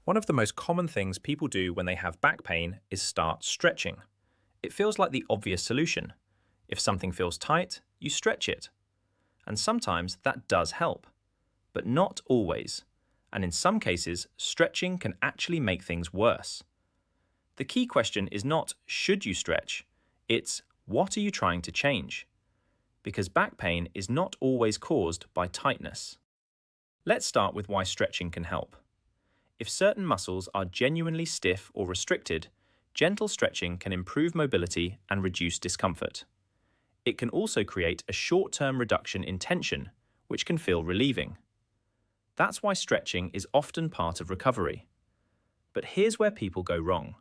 One of the most common things people do when they have back pain is start stretching. It feels like the obvious solution. If something feels tight, you stretch it. And sometimes that does help, but not always. And in some cases, stretching can actually make things worse. The key question is not should you stretch, it's what are you trying to change? Because back pain is not always caused by tightness. Let's start with why stretching can help. If certain muscles are genuinely stiff or restricted, gentle stretching can improve mobility and reduce discomfort. It can also create a short-term reduction in tension, which can feel relieving. That's why stretching is often part of recovery. But here's where people go wrong.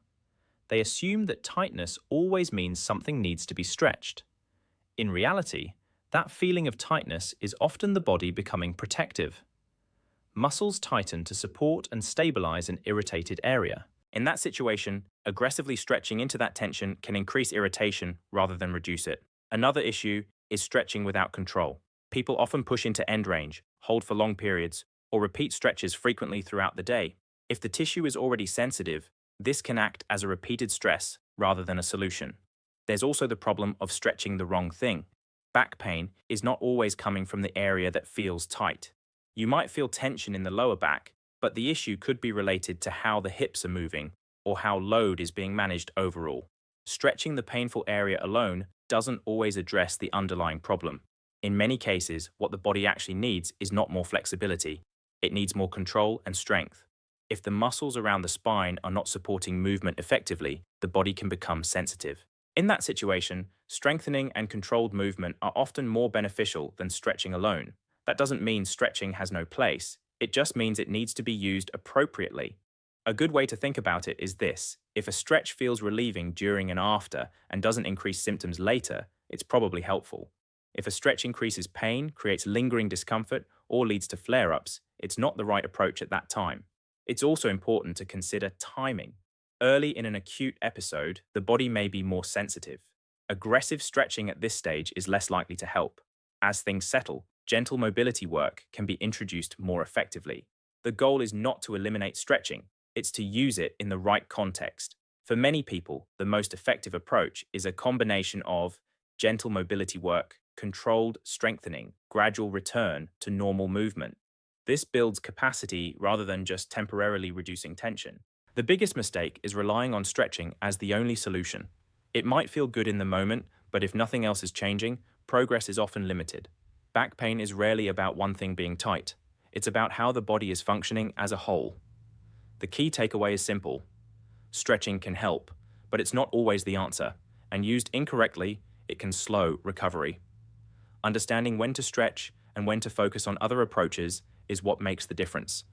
They assume that tightness always means something needs to be stretched. In reality, that feeling of tightness is often the body becoming protective. Muscles tighten to support and stabilize an irritated area. In that situation, aggressively stretching into that tension can increase irritation rather than reduce it. Another issue is stretching without control. People often push into end range, hold for long periods, or repeat stretches frequently throughout the day. If the tissue is already sensitive, this can act as a repeated stress rather than a solution. There's also the problem of stretching the wrong thing. Back pain is not always coming from the area that feels tight. You might feel tension in the lower back, but the issue could be related to how the hips are moving or how load is being managed overall. Stretching the painful area alone doesn't always address the underlying problem. In many cases, what the body actually needs is not more flexibility. It needs more control and strength. If the muscles around the spine are not supporting movement effectively, the body can become sensitive. In that situation, strengthening and controlled movement are often more beneficial than stretching alone. That doesn't mean stretching has no place. It just means it needs to be used appropriately. A good way to think about it is this: if a stretch feels relieving during and after and doesn't increase symptoms later, it's probably helpful. If a stretch increases pain, creates lingering discomfort, or leads to flare-ups, it's not the right approach at that time. It's also important to consider timing. Early in an acute episode, the body may be more sensitive. Aggressive stretching at this stage is less likely to help. As things settle, gentle mobility work can be introduced more effectively. The goal is not to eliminate stretching, it's to use it in the right context. For many people, the most effective approach is a combination of gentle mobility work, controlled strengthening, gradual return to normal movement. This builds capacity rather than just temporarily reducing tension. The biggest mistake is relying on stretching as the only solution. It might feel good in the moment, but if nothing else is changing, progress is often limited. Back pain is rarely about one thing being tight. It's about how the body is functioning as a whole. The key takeaway is simple. Stretching can help, but it's not always the answer, and used incorrectly, it can slow recovery. Understanding when to stretch and when to focus on other approaches is what makes the difference.